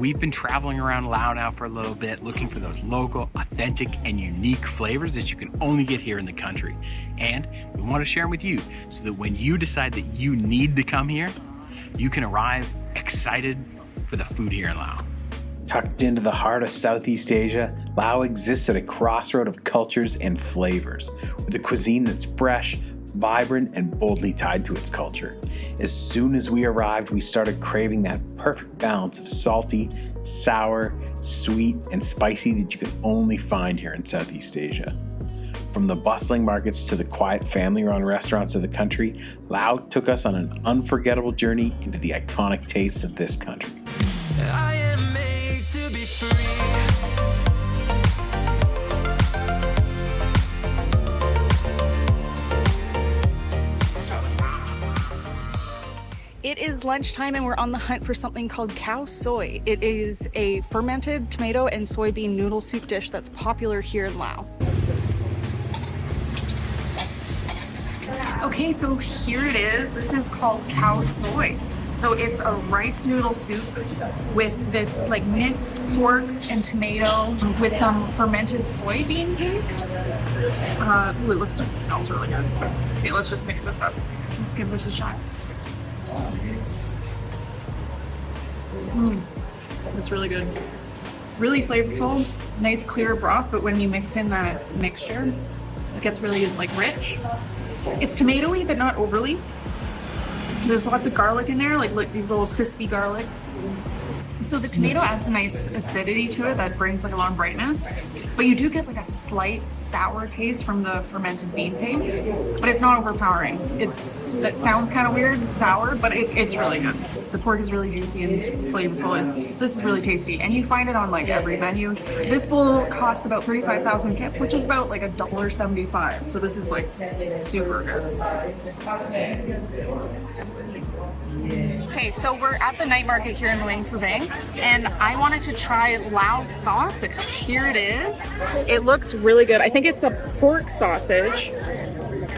We've been traveling around Laos now for a little bit, looking for those local, authentic, and unique flavors that you can only get here in the country. And we want to share them with you so that when you decide that you need to come here, you can arrive excited for the food here in Laos. Tucked into the heart of Southeast Asia, Laos exists at a crossroad of cultures and flavors, with a cuisine that's fresh, vibrant, and boldly tied to its culture. As soon as we arrived, we started craving that perfect balance of salty, sour, sweet, and spicy that you can only find here in Southeast Asia. From the bustling markets to the quiet family-run restaurants of the country, Laos took us on an unforgettable journey into the iconic tastes of this country. I am made to be free. It is lunchtime and we're on the hunt for something called khao soy. It is a fermented tomato and soybean noodle soup dish that's popular here in Laos. Okay, so here it is. This is called khao soy. So it's a rice noodle soup with this like minced pork and tomato with some fermented soybean paste. Ooh, it smells really good. Okay, let's just mix this up. Let's give this a shot. It's really good. Really flavorful, nice clear broth, but when you mix in that mixture, it gets really like rich. It's tomatoey, but not overly. There's lots of garlic in there, like these little crispy garlics. So the tomato adds a nice acidity to it that brings like a lot of brightness. But you do get like a slight sour taste from the fermented bean paste, but it's not overpowering. That sounds kind of weird, sour, but it's really good. The pork is really juicy and flavorful. This is really tasty, and you find it on like every menu. This bowl costs about 35,000 kip, which is about like $1.75. So this is like super good. Okay, so we're at the night market here in Luang Prabang, and I wanted to try Laos sausage. Here it is. It looks really good. I think it's a pork sausage,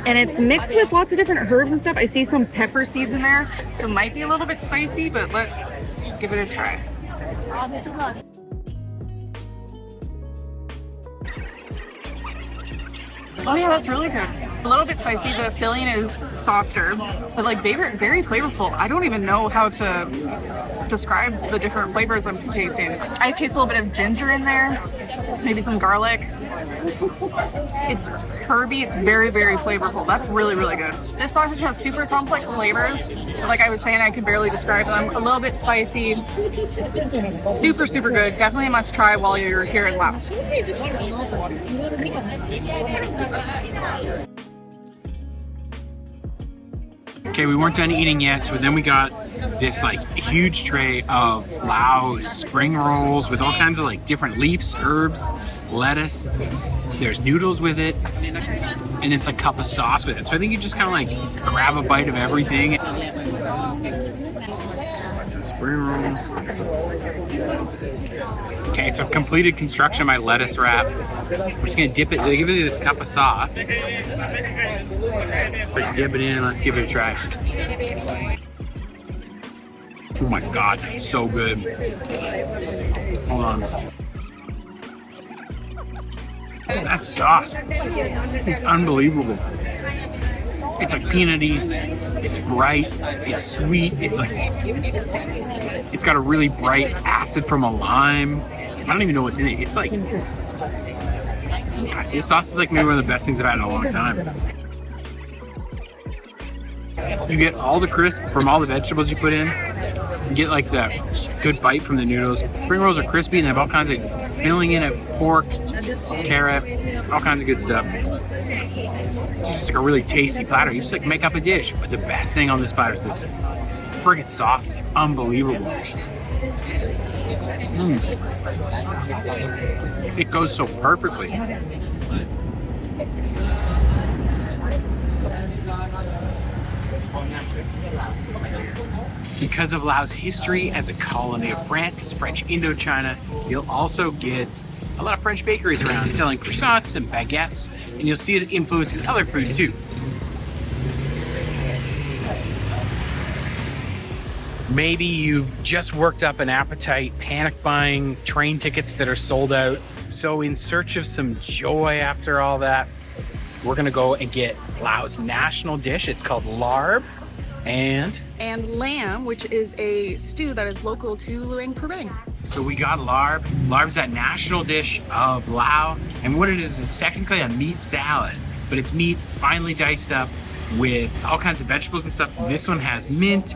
and it's mixed with lots of different herbs and stuff. I see some pepper seeds in there, so it might be a little bit spicy, but let's give it a try. Oh yeah, that's really good. A little bit spicy. The filling is softer, but like very flavorful. I don't even know how to describe the different flavors I'm tasting. I taste a little bit of ginger in there, maybe some garlic. It's herby, it's very flavorful. That's really good. This sausage has super complex flavors. Like I was saying, I could barely describe them. A little bit spicy, super good. Definitely a must try while you're here in Laos. Okay, we weren't done eating yet, so then we got this like huge tray of Laos spring rolls with all kinds of like different leaves, herbs, lettuce. There's noodles with it, and it's a cup of sauce with it. So I think you just kind of like grab a bite of everything. Some spring roll. Okay, so I've completed construction of my lettuce wrap. I'm just gonna dip it. They give you this cup of sauce. So let's dip it in and let's give it a try. Oh my god, that's so good. Hold on. That sauce is unbelievable. It's like peanutty, it's bright, it's sweet, it's got a really bright acid from a lime. I don't even know what's in it. It's like, this sauce is like maybe one of the best things I've had in a long time. You get all the crisp from all the vegetables you put in. You get like the good bite from the noodles. Spring rolls are crispy and they have all kinds of filling in it, pork, carrot, all kinds of good stuff. It's just like a really tasty platter. You just like make up a dish, but the best thing on this platter is this friggin' sauce is unbelievable. It goes so perfectly. Because of Laos' history as a colony of France, it's French Indochina, you'll also get a lot of French bakeries around selling croissants and baguettes, and you'll see it influences other food too. Maybe you've just worked up an appetite, panic buying train tickets that are sold out. So in search of some joy after all that, we're gonna go and get Laos' national dish. It's called Larm and lamb, which is a stew that is local to Luang Prabang. so we got Larm. Larm's that national dish of Laos, and what it is, it's technically a meat salad, but it's meat finely diced up with all kinds of vegetables and stuff. This one has mint,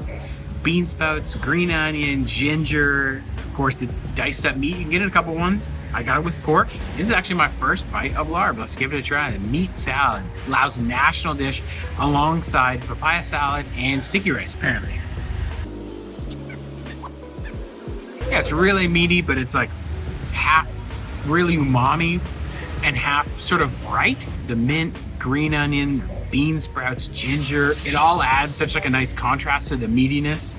bean sprouts, green onion, ginger, of course the diced up meat. You can get in a couple ones. I got it with pork. This is actually my first bite of Larm. Let's give it a try. The meat salad, Laos' national dish, alongside papaya salad and sticky rice, apparently. Yeah, it's really meaty, but it's like half really umami and half sort of bright. The mint, green onion, bean sprouts, ginger, it all adds such like a nice contrast to the meatiness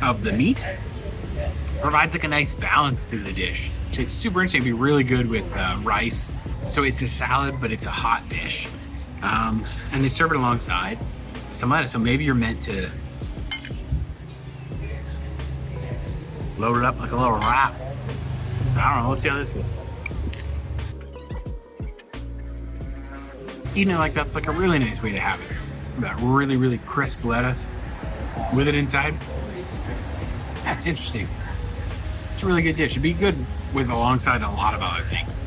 of the meat. Provides like a nice balance to the dish. So it's super interesting. It'd be really good with rice. So it's a salad, but it's a hot dish. And they serve it alongside some lettuce. So maybe you're meant to load it up like a little wrap. I don't know, let's see how this is. Eating it like that's like a really nice way to have it. That really, really crisp lettuce with it inside. That's interesting. It's a really good dish. It'd be good with alongside a lot of other things.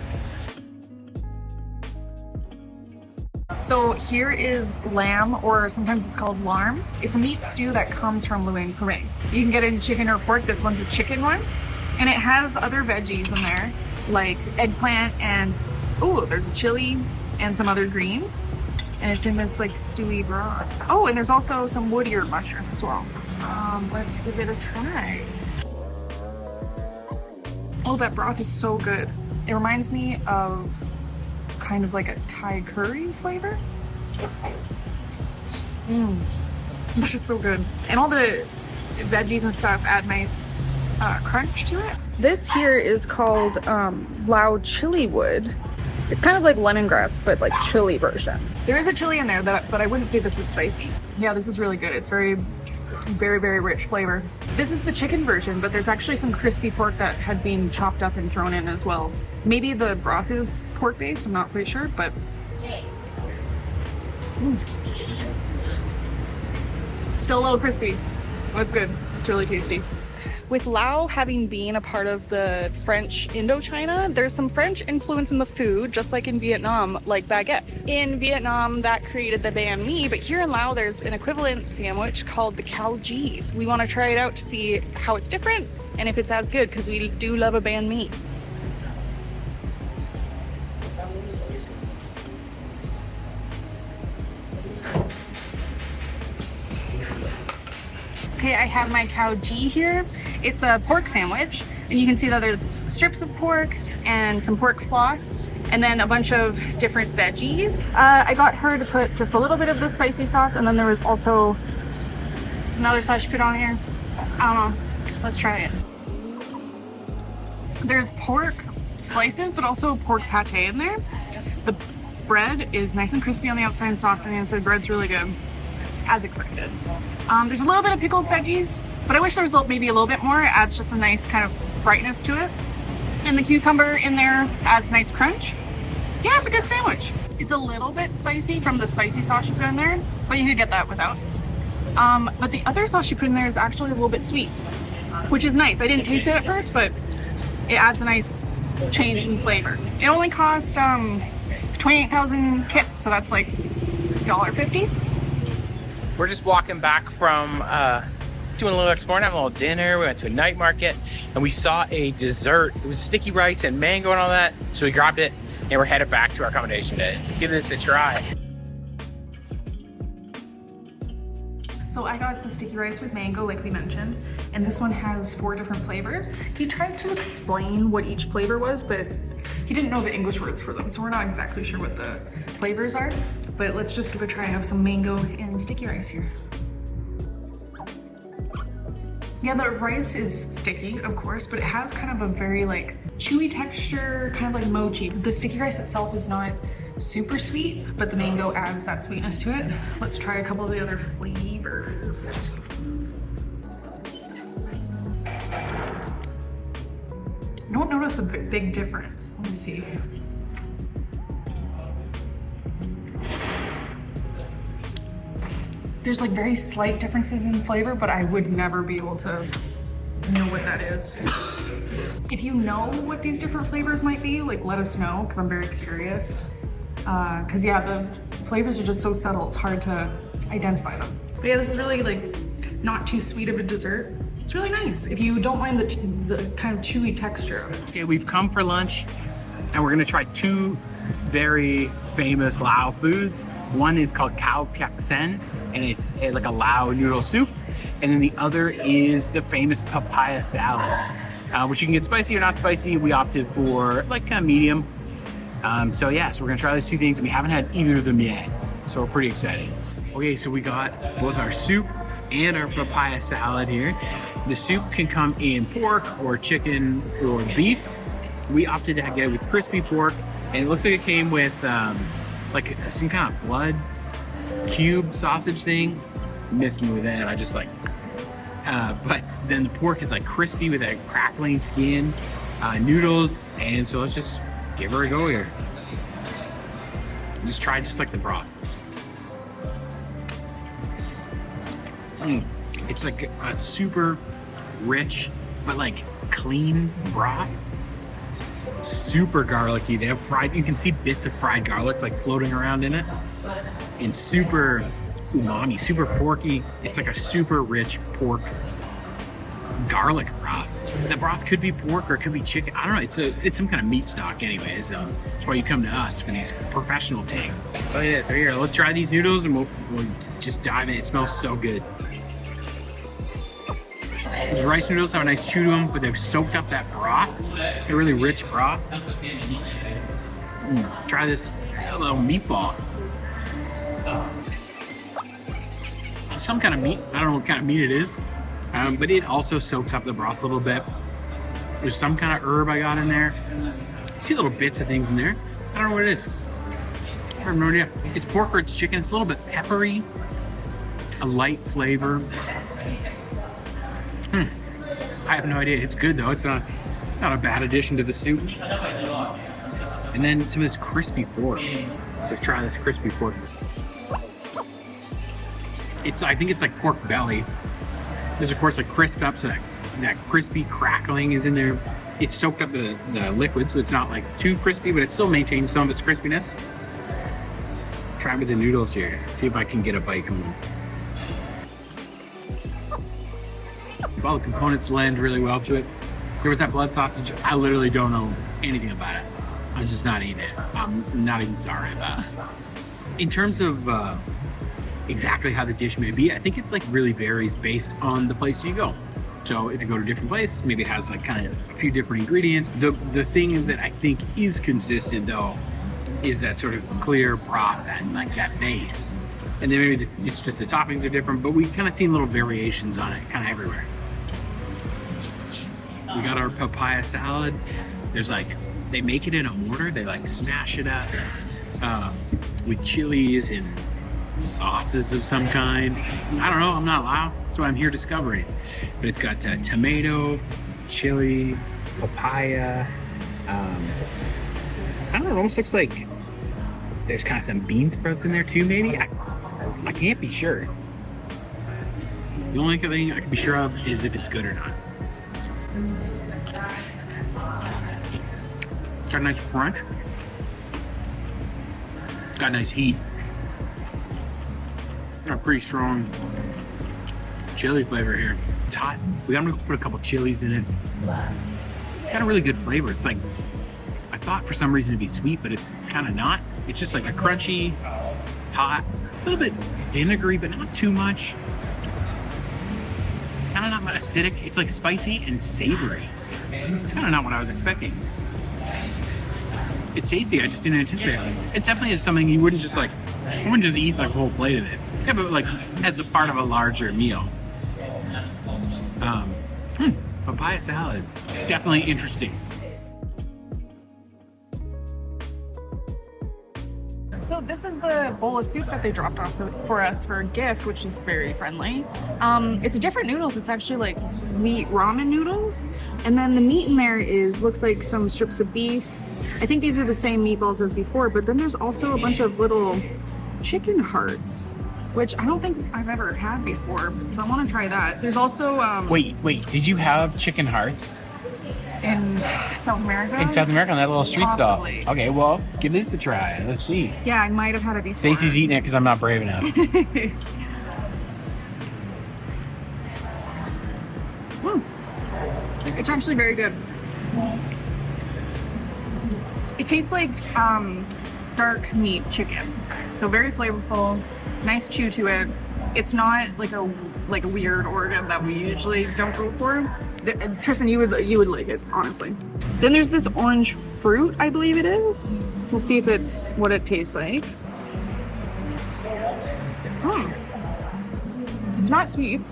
So here is lamb, or sometimes it's called larm. It's a meat stew that comes from Luang Prabang. You can get it in chicken or pork. This one's a chicken one. And it has other veggies in there, like eggplant and, oh, there's a chili and some other greens. And it's in this like stewy broth. Oh, and there's also some wood-eared mushroom as well. Let's give it a try. Oh, that broth is so good. It reminds me of kind of like a Thai curry flavor. That is so good. And all the veggies and stuff add nice crunch to it. This here is called Lao chili wood. It's kind of like lemongrass, but like chili version. There is a chili in there, but I wouldn't say this is spicy. Yeah, this is really good. It's very, very, very rich flavor. This is the chicken version, but there's actually some crispy pork that had been chopped up and thrown in as well. Maybe the broth is pork based, I'm not quite sure, but it's still a little crispy. Oh, it's good. It's really tasty. With Lao having been a part of the French Indochina, there's some French influence in the food, just like in Vietnam, like baguette. In Vietnam, that created the banh mi, but here in Lao, there's an equivalent sandwich called the khao gees. We want to try it out to see how it's different and if it's as good, because we do love a banh mi. Okay, I have my khao gee here. It's a pork sandwich, and you can see that there's strips of pork and some pork floss, and then a bunch of different veggies. I got her to put just a little bit of the spicy sauce, and then there was also another sauce she put on here. I don't know. Let's try it. There's pork slices, but also pork pate in there. The bread is nice and crispy on the outside and soft on the inside. Bread's really good, as expected. There's a little bit of pickled veggies, but I wish there was maybe a little bit more. It adds just a nice kind of brightness to it. And the cucumber in there adds nice crunch. Yeah, it's a good sandwich. It's a little bit spicy from the spicy sauce you put in there, but you could get that without. But the other sauce you put in there is actually a little bit sweet, which is nice. I didn't taste it at first, but it adds a nice change in flavor. It only cost 28,000 kip, so that's like $1.50. We're just walking back from doing a little exploring, having a little dinner. We went to a night market and we saw a dessert. It was sticky rice and mango and all that. So we grabbed it and we're headed back to our accommodation to give this a try. So I got the sticky rice with mango, like we mentioned, and this one has 4 different flavors. He tried to explain what each flavor was, but he didn't know the English words for them, so we're not exactly sure what the flavors are. But let's just give it a try. I have some mango and sticky rice here. Yeah, the rice is sticky, of course, but it has kind of a very like chewy texture, kind of like mochi. The sticky rice itself is not super sweet, but the mango adds that sweetness to it. Let's try a couple of the other flavors. I don't notice a big difference. Let me see. There's like very slight differences in flavor, but I would never be able to know what that is. If you know what these different flavors might be, like let us know, because I'm very curious. Because yeah, the flavors are just so subtle, it's hard to identify them. But yeah, this is really like not too sweet of a dessert. It's really nice if you don't mind the kind of chewy texture of it. Okay, we've come for lunch and we're gonna try two very famous Lao foods. One is called khao Paken, and it's like a Lao noodle soup. And then the other is the famous papaya salad, which you can get spicy or not spicy. We opted for like kind of medium. So yeah, so we're gonna try those two things, and we haven't had either of them yet. So we're pretty excited. Okay, so we got both our soup and our papaya salad here. The soup can come in pork or chicken or beef. We opted to get it with crispy pork, and it looks like it came with like some kind of blood cube sausage thing. Missed me with that. I just like, but then the pork is like crispy with a crackling skin, noodles, and so let's just give her a go here. Just try just like the broth. It's like a super rich, but like clean broth. Super garlicky. They have fried, you can see bits of fried garlic like floating around in it. And super umami, super porky. It's like a super rich pork garlic broth. The broth could be pork or it could be chicken. I don't know. It's some kind of meat stock anyways. That's why you come to us for these professional takes. But yeah, so here, let's try these noodles and we'll just dive in. It smells so good. These rice noodles have a nice chew to them, but they've soaked up that broth. A really rich broth. Try this little meatball. Some kind of meat. I don't know what kind of meat it is, but it also soaks up the broth a little bit. There's some kind of herb I got in there. I see little bits of things in there. I don't know what it is. I have no idea. It's pork or it's chicken. It's a little bit peppery, a light flavor. I have no idea. It's good though. It's not a bad addition to the soup. And then some of this crispy pork. Just try this crispy pork. I think it's like pork belly. There's of course like crisp up, so that crispy crackling is in there. It's soaked up the liquid, so it's not like too crispy, but it still maintains some of its crispiness. Try with the noodles here. See if I can get a bite going. All the components lend really well to it. There was that blood sausage. I literally don't know anything about it. I'm just not eating it. I'm not even sorry about it. In terms of exactly how the dish may be, I think it's like really varies based on the place you go. So if you go to a different place, maybe it has like kind of a few different ingredients. The thing that I think is consistent though is that sort of clear broth and like that base. And then maybe it's just the toppings are different, but we kind of see little variations on it kind of everywhere. We got our papaya salad. There's like, they make it in a mortar. They like smash it up with chilies and sauces of some kind. I don't know, I'm not Lao, so I'm here discovering. But it's got tomato, chili, papaya. I don't know, it almost looks like there's kind of some bean sprouts in there too, maybe. I can't be sure. The only thing I can be sure of is if it's good or not. Got a nice crunch. Got a nice heat. Got a pretty strong chili flavor here. It's hot. We gotta put a couple chilies in it. It's got a really good flavor. It's like, I thought for some reason it'd be sweet, but it's kind of not. It's just like a crunchy, hot. It's a little bit vinegary, but not too much. It's kind of not acidic. It's like spicy and savory. It's kind of not what I was expecting. It's tasty, I just didn't anticipate it. It definitely is something you wouldn't just like, you wouldn't just eat like a whole plate of it. Yeah, but like as a part of a larger meal. Papaya salad, definitely interesting. So this is the bowl of soup that they dropped off for us for a gift, which is very friendly. It's different noodles. It's actually like meat ramen noodles. And then the meat in there looks like some strips of beef. I think these are the same meatballs as before, but then there's also a bunch of little chicken hearts, which I don't think I've ever had before. So I want to try that. There's also... Wait, did you have chicken hearts? In South America? In South America, on that little street stall. Possibly. Okay, well, give this a try. Let's see. Yeah, I might have had it before. Stacey's eating it because I'm not brave enough. It's actually very good. It tastes like dark meat chicken. So very flavorful, nice chew to it. It's not like a weird organ that we usually don't go for. Tristan, you would like it, honestly. Then there's this orange fruit, I believe it is. We'll see if it's what it tastes like. It's not sweet.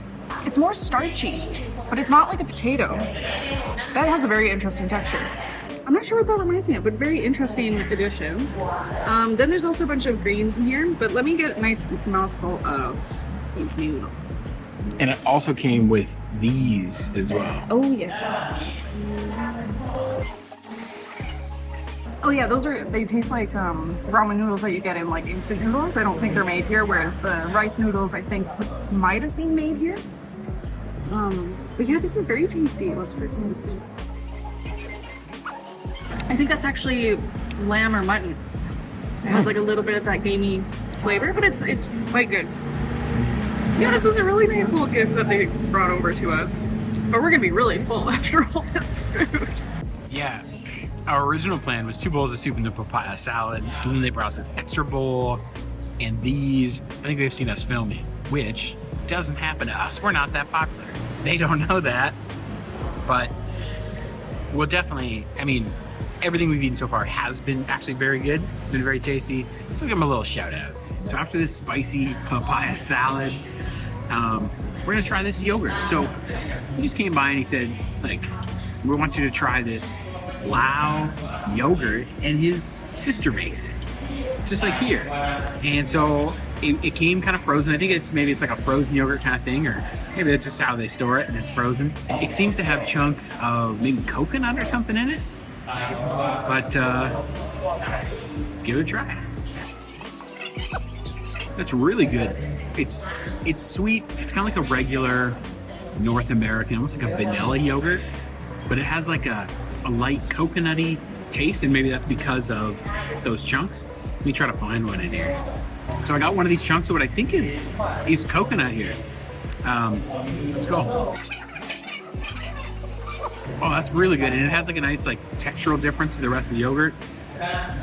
It's more starchy, but it's not like a potato. That has a very interesting texture. I'm not sure what that reminds me of, but very interesting addition. Then there's also a bunch of greens in here, but let me get a nice mouthful of these noodles. And it also came with these as well. Oh, yes. Oh yeah, they taste like ramen noodles that you get in like instant noodles. I don't think they're made here, whereas the rice noodles I think might have been made here. But yeah, this is very tasty. Let's try some of this beef. I think that's actually lamb or mutton. It has like a little bit of that gamey flavor, but it's quite good. Yeah, this was a really nice little gift that they brought over to us. But we're gonna be really full after all this food. Yeah, our original plan was 2 bowls of soup and the papaya salad, and then they brought us this extra bowl and these. I think they've seen us filming, which doesn't happen to us. We're not that popular. They don't know that, but we'll definitely, I mean, everything we've eaten so far has been actually very good. It's been very tasty, so give them a little shout out. So after this spicy papaya salad, we're gonna try this yogurt. So he just came by and he said, like, we want you to try this Lao yogurt, and his sister makes it, just like here. And so it came kind of frozen. I think maybe it's like a frozen yogurt kind of thing, or maybe that's just how they store it and it's frozen. It seems to have chunks of maybe coconut or something in it, but give it a try. That's really good. It's sweet. It's kind of like a regular North American, almost like a vanilla yogurt, but it has like a light coconutty taste, and maybe that's because of those chunks. Let me try to find one in here. So I got one of these chunks of what I think is coconut here. Let's go. Oh, that's really good, and it has like a nice like textural difference to the rest of the yogurt.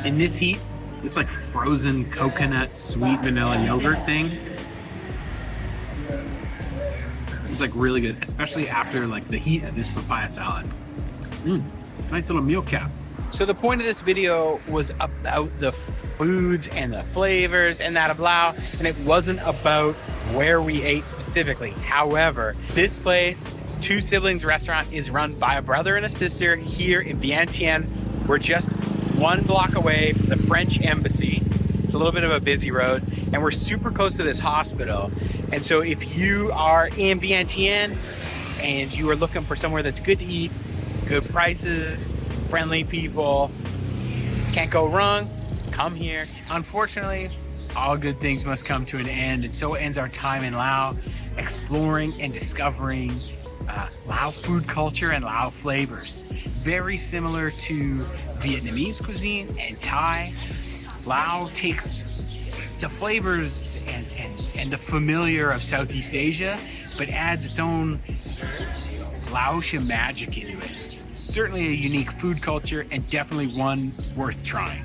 In this heat, it's like frozen coconut sweet vanilla yogurt thing. It's like really good, especially after like the heat of this papaya salad. Nice little meal cap. So the point of this video was about the foods and the flavors and that of Lao, and it wasn't about where we ate specifically. However, this place, Two Siblings Restaurant, is run by a brother and a sister here in Vientiane. We're just 1 block away from the French embassy. It's a little bit of a busy road, and we're super close to this hospital. And so if you are in Vientiane and you are looking for somewhere that's good to eat, good prices, friendly people, can't go wrong, come here. Unfortunately, all good things must come to an end, and so ends our time in Lao, exploring and discovering Lao food culture and Lao flavors. Very similar to Vietnamese cuisine and Thai, Lao takes the flavors and the familiar of Southeast Asia, but adds its own Laotian magic into it. Certainly a unique food culture, and definitely one worth trying.